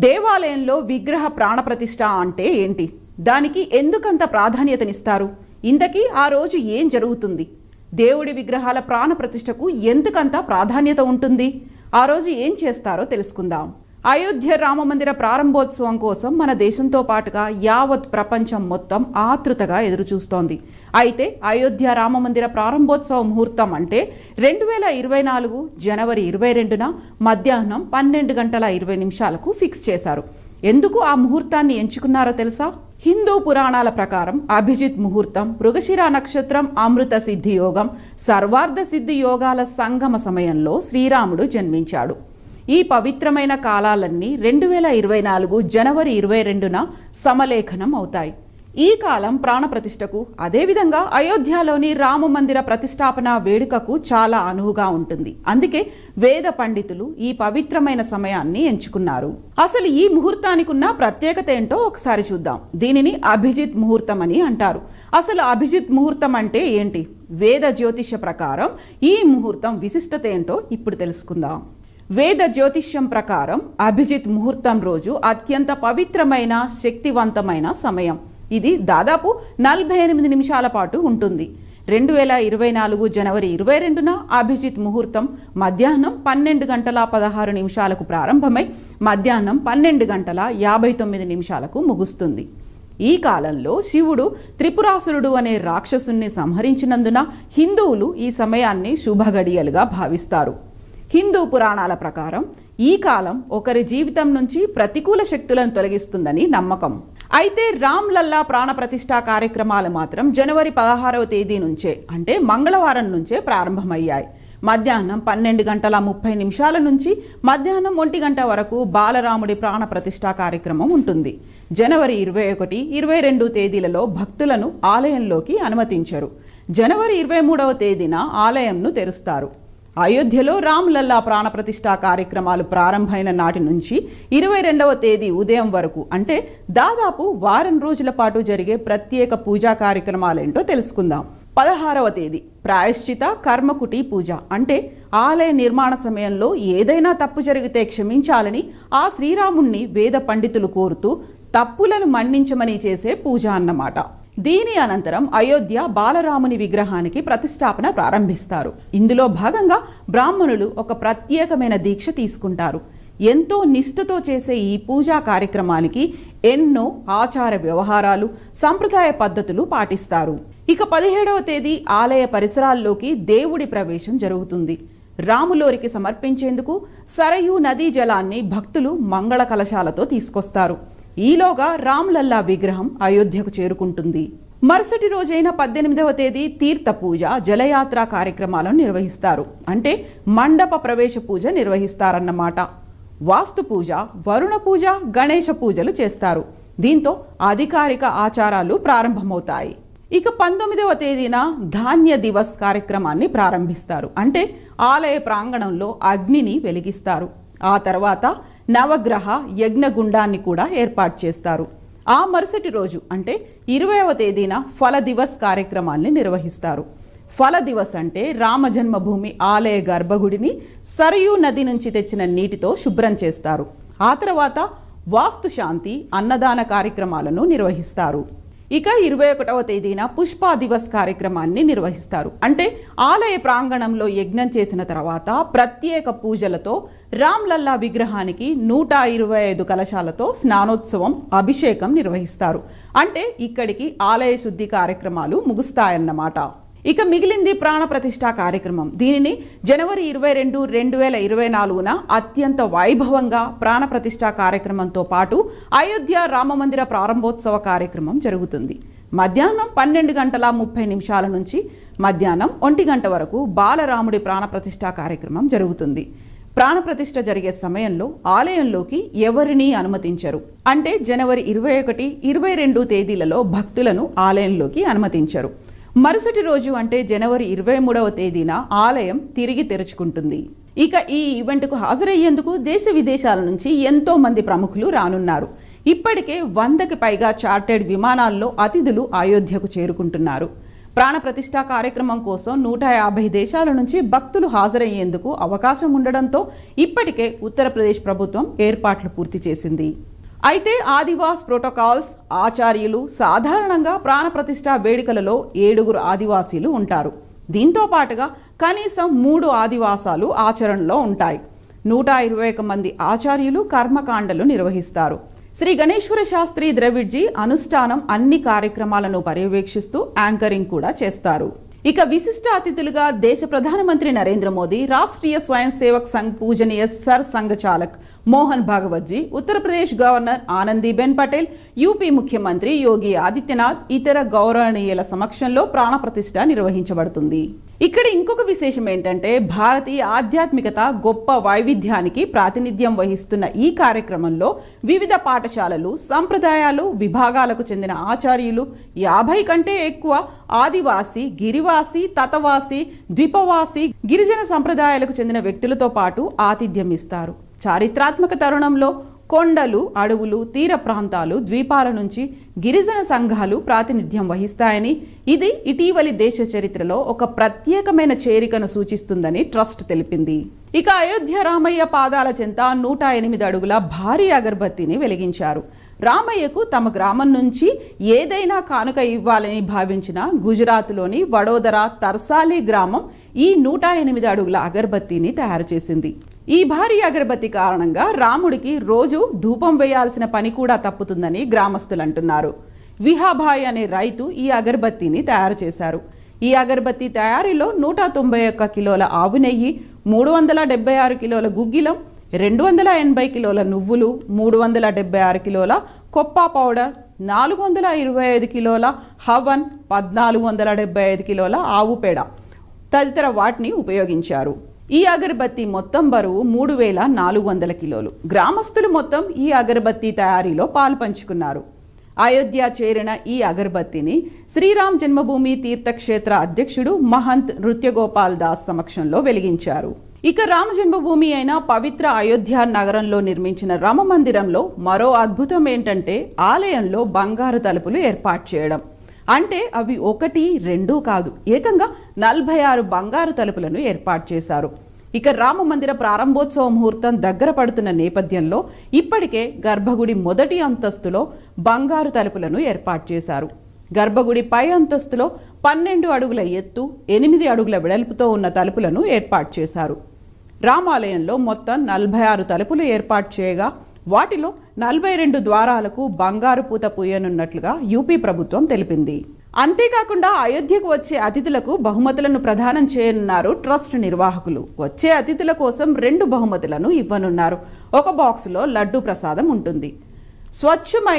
దేవాలయంలో విగ్రహ ప్రాణప్రతిష్ఠ అంటే ఏంటి? దానికి ఎందుకంత ప్రాధాన్యతనిస్తారు? ఇంతకీ ఆ రోజు ఏం జరుగుతుంది? దేవుడి విగ్రహాల ప్రాణప్రతిష్ఠకు ఎందుకంత ప్రాధాన్యత ఉంటుంది? ఆ రోజు ఏం చేస్తారో తెలుసుకుందాం. అయోధ్య రామమందిర ప్రారంభోత్సవం కోసం మన దేశంతో పాటుగా యావత్ ప్రపంచం మొత్తం ఆతృతగా ఎదురుచూస్తోంది. అయితే అయోధ్య రామమందిర ప్రారంభోత్సవ ముహూర్తం అంటే 2024 జనవరి 22న మధ్యాహ్నం 12:20 ఫిక్స్ చేశారు. ఎందుకు ఆ ముహూర్తాన్ని ఎంచుకున్నారో తెలుసా? హిందూ పురాణాల ప్రకారం అభిజిత్ ముహూర్తం, మృగశిర నక్షత్రం, అమృత సిద్ధి యోగం, సర్వార్థ సిద్ధి యోగాల సంగమ సమయంలో శ్రీరాముడు జన్మించాడు. ఈ పవిత్రమైన కాలాలన్నీ 2024 జనవరి 22న సమలేఖనం అవుతాయి. ఈ కాలం ప్రాణప్రతిష్ఠకు, అదేవిధంగా అయోధ్యలోని రామమందిర ప్రతిష్టాపన వేడుకకు చాలా అనువుగా ఉంటుంది. అందుకే వేద పండితులు ఈ పవిత్రమైన సమయాన్ని ఎంచుకున్నారు. అసలు ఈ ముహూర్తానికి ఉన్న ప్రత్యేకత ఏంటో ఒకసారి చూద్దాం. దీనిని అభిజిత్ ముహూర్తం అని అంటారు. అసలు అభిజిత్ ముహూర్తం అంటే ఏంటి? వేద జ్యోతిష్య ప్రకారం ఈ ముహూర్తం విశిష్టత ఏంటో ఇప్పుడు తెలుసుకుందాం. వేద జ్యోతిష్యం ప్రకారం అభిజిత్ ముహూర్తం రోజు అత్యంత పవిత్రమైన, శక్తివంతమైన సమయం. ఇది దాదాపు 48 నిమిషాల పాటు ఉంటుంది. 2024 జనవరి 22న అభిజిత్ ముహూర్తం మధ్యాహ్నం 12:16 ప్రారంభమై మధ్యాహ్నం 12:59 ముగుస్తుంది. ఈ కాలంలో శివుడు త్రిపురాసురుడు అనే రాక్షసుని సంహరించినందున హిందువులు ఈ సమయాన్ని శుభగడియలుగా భావిస్తారు. హిందూ పురాణాల ప్రకారం ఈ కాలం ఒకరి జీవితం నుంచి ప్రతికూల శక్తులను తొలగిస్తుందని నమ్మకం. అయితే రామ్ లల్లా ప్రాణప్రతిష్ఠా కార్యక్రమాలు మాత్రం జనవరి 16వ తేదీ నుంచే, అంటే మంగళవారం నుంచే ప్రారంభమయ్యాయి. మధ్యాహ్నం 12:30 నుంచి మధ్యాహ్నం 1 గంట వరకు బాలరాముడి ప్రాణప్రతిష్ఠా కార్యక్రమం ఉంటుంది. జనవరి 21, 22 తేదీలలో భక్తులను ఆలయంలోకి అనుమతించరు. జనవరి 23వ తేదీన ఆలయంను తెరుస్తారు. అయోధ్యలో రామ్ లల్లా ప్రాణప్రతిష్ఠా కార్యక్రమాలు ప్రారంభమైన నాటి నుంచి 22వ తేదీ ఉదయం వరకు, అంటే దాదాపు వారం రోజుల పాటు జరిగే ప్రత్యేక పూజా కార్యక్రమాలేంటో తెలుసుకుందాం. 16వ తేదీ ప్రాయశ్చిత కర్మకుటి పూజ, అంటే ఆలయ నిర్మాణ సమయంలో ఏదైనా తప్పు జరిగితే క్షమించాలని ఆ శ్రీరాముణ్ణి వేద పండితులు కోరుతూ తప్పులను మన్నించమని చేసే పూజ అన్నమాట. దీని అనంతరం అయోధ్య బాలరాముని విగ్రహానికి ప్రతిష్టాపన ప్రారంభిస్తారు. ఇందులో భాగంగా బ్రాహ్మణులు ఒక ప్రత్యేకమైన దీక్ష తీసుకుంటారు. ఎంతో నిష్ఠతో చేసే ఈ పూజా కార్యక్రమానికి ఎన్నో ఆచార వ్యవహారాలు, సంప్రదాయ పద్ధతులు పాటిస్తారు. ఇక 17వ తేదీ ఆలయ పరిసరాల్లోకి దేవుడి ప్రవేశం జరుగుతుంది. రాములోరికి సమర్పించేందుకు సరయూ నదీ జలాన్ని భక్తులు మంగళ కలశాలతో తీసుకొస్తారు. ఈలోగా రామ్ లల్లా విగ్రహం అయోధ్యకు చేరుకుంటుంది. మరుసటి రోజైన 18వ తేదీ తీర్థ పూజ, జలయాత్ర కార్యక్రమాలను నిర్వహిస్తారు. అంటే మండప ప్రవేశ పూజ నిర్వహిస్తారన్నమాట. వాస్తు పూజ, వరుణ పూజ, గణేష పూజలు చేస్తారు. దీంతో అధికారిక ఆచారాలు ప్రారంభమవుతాయి. ఇక 19వ తేదీన ధాన్య దివస్ కార్యక్రమాన్ని ప్రారంభిస్తారు. అంటే ఆలయ ప్రాంగణంలో అగ్నిని వెలిగిస్తారు. ఆ తర్వాత నవగ్రహ యజ్ఞగుండాన్ని కూడా ఏర్పాటు చేస్తారు. ఆ మరుసటి రోజు అంటే 20వ తేదీన ఫల దివస్ కార్యక్రమాన్ని నిర్వహిస్తారు. ఫల దివస్ అంటే రామ జన్మభూమి ఆలయ గర్భగుడిని సరయూ నది నుంచి తెచ్చిన నీటితో శుభ్రం చేస్తారు. ఆ తర్వాత వాస్తు శాంతి, అన్నదాన కార్యక్రమాలను నిర్వహిస్తారు. ఇక 21వ తేదీన పుష్పా దివస్ కార్యక్రమాన్ని నిర్వహిస్తారు. అంటే ఆలయ ప్రాంగణంలో యజ్ఞం చేసిన తర్వాత ప్రత్యేక పూజలతో రామ్ లల్లా విగ్రహానికి 125 కలశాలతో స్నానోత్సవం, అభిషేకం నిర్వహిస్తారు. అంటే ఇక్కడికి ఆలయ శుద్ధి కార్యక్రమాలు ముగుస్తాయన్నమాట. ఇక మిగిలింది ప్రాణప్రతిష్ఠా కార్యక్రమం. దీనిని జనవరి 22, 2024న అత్యంత వైభవంగా ప్రాణప్రతిష్ఠా కార్యక్రమంతో పాటు అయోధ్య రామమందిర ప్రారంభోత్సవ కార్యక్రమం జరుగుతుంది. మధ్యాహ్నం 12:30 నుంచి మధ్యాహ్నం 1 గంట వరకు బాలరాముడి ప్రాణప్రతిష్ఠా కార్యక్రమం జరుగుతుంది. ప్రాణప్రతిష్ఠ జరిగే సమయంలో ఆలయంలోకి ఎవరినీ అనుమతించరు. అంటే జనవరి 21, 22 తేదీలలో భక్తులను ఆలయంలోకి అనుమతించరు. మరుసటి రోజు అంటే జనవరి 23వ తేదీన ఆలయం తిరిగి తెరుచుకుంటుంది. ఇక ఈ ఈవెంట్కు హాజరయ్యేందుకు దేశ విదేశాల నుంచి ఎంతో మంది ప్రముఖులు రానున్నారు. ఇప్పటికే 100కి పైగా చార్టెడ్ విమానాల్లో అతిథులు అయోధ్యకు చేరుకుంటున్నారు. ప్రాణప్రతిష్ఠ కార్యక్రమం కోసం 150 దేశాల నుంచి భక్తులు హాజరయ్యేందుకు అవకాశం ఉండడంతో ఇప్పటికే ఉత్తరప్రదేశ్ ప్రభుత్వం ఏర్పాట్లు పూర్తి చేసింది. అయితే ఆదివాస్ ప్రోటోకాల్స్ ఆచార్యులు సాధారణంగా ప్రాణప్రతిష్ఠ వేడుకలలో 7 ఆదివాసీలు ఉంటారు. దీంతో పాటుగా కనీసం 3 ఆదివాసాలు ఆచరణలో ఉంటాయి. 121 మంది ఆచార్యులు కర్మకాండలు నిర్వహిస్తారు. శ్రీ గణేశ్వర శాస్త్రి ద్రవిడ్జీ అనుష్ఠానం అన్ని కార్యక్రమాలను పర్యవేక్షిస్తూ యాంకరింగ్ కూడా చేస్తారు. ఇక విశిష్ట అతిథులుగా దేశ ప్రధానమంత్రి నరేంద్ర మోదీ, రాష్ట్రీయ స్వయం సేవక్ సంఘ్ పూజనీయ సర్ సంఘ చాలక్ మోహన్ భాగవత్జీ, ఉత్తరప్రదేశ్ గవర్నర్ ఆనందీబెన్ పటేల్, యూపీ ముఖ్యమంత్రి యోగి ఆదిత్యనాథ్, ఇతర గౌరవనీయుల సమక్షంలో ప్రాణప్రతిష్ఠ నిర్వహించబడుతుంది. ఇక్కడ ఇంకొక విశేషం ఏంటంటే భారతీయ ఆధ్యాత్మికత గొప్ప వైవిధ్యానికి ప్రాతినిధ్యం వహిస్తున్న ఈ కార్యక్రమంలో వివిధ పాఠశాలలు, సంప్రదాయాలు, విభాగాలకు చెందిన ఆచార్యులు, 50 కంటే ఎక్కువ ఆదివాసీ, గిరివాసి, తతవాసి, ద్వీపవాసి, గిరిజన సంప్రదాయాలకు చెందిన వ్యక్తులతో పాటు ఆతిథ్యం ఇస్తారు. చారిత్రాత్మక తరుణంలో కొండలు, అడవులు, తీర ప్రాంతాలు, ద్వీపాల నుంచి గిరిజన సంఘాలు ప్రాతినిధ్యం వహిస్తాయని, ఇది ఇటీవలి దేశ చరిత్రలో ఒక ప్రత్యేకమైన చేరికను సూచిస్తుందని ట్రస్ట్ తెలిపింది. ఇక అయోధ్య రామయ్య పాదాల చెంత 108 అడుగుల భారీ అగరబత్తిని వెలిగించారు. రామయ్యకు తమ గ్రామం నుంచి ఏదైనా కానుక ఇవ్వాలని భావించిన గుజరాత్లోని వడోదర తర్సాలి గ్రామం ఈ 108 అడుగుల అగరబత్తిని తయారు చేసింది. ఈ భారీ అగరబత్తి కారణంగా రాముడికి రోజు ధూపం వేయాల్సిన పని కూడా తప్పుతుందని గ్రామస్తులు అంటున్నారు. విహాభాయ్ అనే రైతు ఈ అగరబత్తిని తయారు చేశారు. ఈ అగరబత్తి తయారీలో 191 కిలోల ఆవు నెయ్యి, 376 కిలోల గుగ్గిలం, 280 కిలోల నువ్వులు, 376 కిలోల కొప్ప పౌడర్, 425 కిలోల హవన్, 1475 కిలోల ఆవు పేడ తదితర వాటిని ఉపయోగించారు. ఈ అగరబత్తి మొత్తం బరువు 3400 కిలోలు. గ్రామస్తులు మొత్తం ఈ అగరబత్తి తయారీలో పాలు పంచుకున్నారు. అయోధ్య చేరిన ఈ అగరబత్తిని శ్రీరామ్ జన్మభూమి తీర్థక్షేత్ర అధ్యక్షుడు మహంత్ నృత్యగోపాల్ దాస్ సమక్షంలో వెలిగించారు. ఇక రామ జన్మభూమి అయిన పవిత్ర అయోధ్య నగరంలో నిర్మించిన రామ మందిరంలో మరో అద్భుతం ఏంటంటే ఆలయంలో బంగారు తలుపులు ఏర్పాటు చేయడం. అంటే అవి 1, 2 కాదు, ఏకంగా 46 బంగారు తలుపులను ఏర్పాటు చేశారు. ఇక రామ మందిర ప్రారంభోత్సవ ముహూర్తం దగ్గర పడుతున్న నేపథ్యంలో ఇప్పటికే గర్భగుడి మొదటి అంతస్తులో బంగారు తలుపులను ఏర్పాటు చేశారు. గర్భగుడి పై అంతస్తులో 12 అడుగుల ఎత్తు, 8 అడుగుల వెడల్పుతో ఉన్న తలుపులను ఏర్పాటు చేశారు. రామాలయంలో మొత్తం 46 తలుపులు ఏర్పాటు చేయగా వాటిలో 42 ద్వారాలకు బంగారు పూత పూయనున్నట్లుగా యూపీ ప్రభుత్వం తెలిపింది. అంతేకాకుండా అయోధ్యకు వచ్చే అతిథులకు బహుమతులను ప్రదానం చేయనున్నారు ట్రస్ట్ నిర్వాహకులు. వచ్చే అతిథుల కోసం 2 బహుమతులను ఇవ్వనున్నారు. ఒక బాక్సులో లడ్డూ ప్రసాదం ఉంటుంది. స్వచ్ఛమైన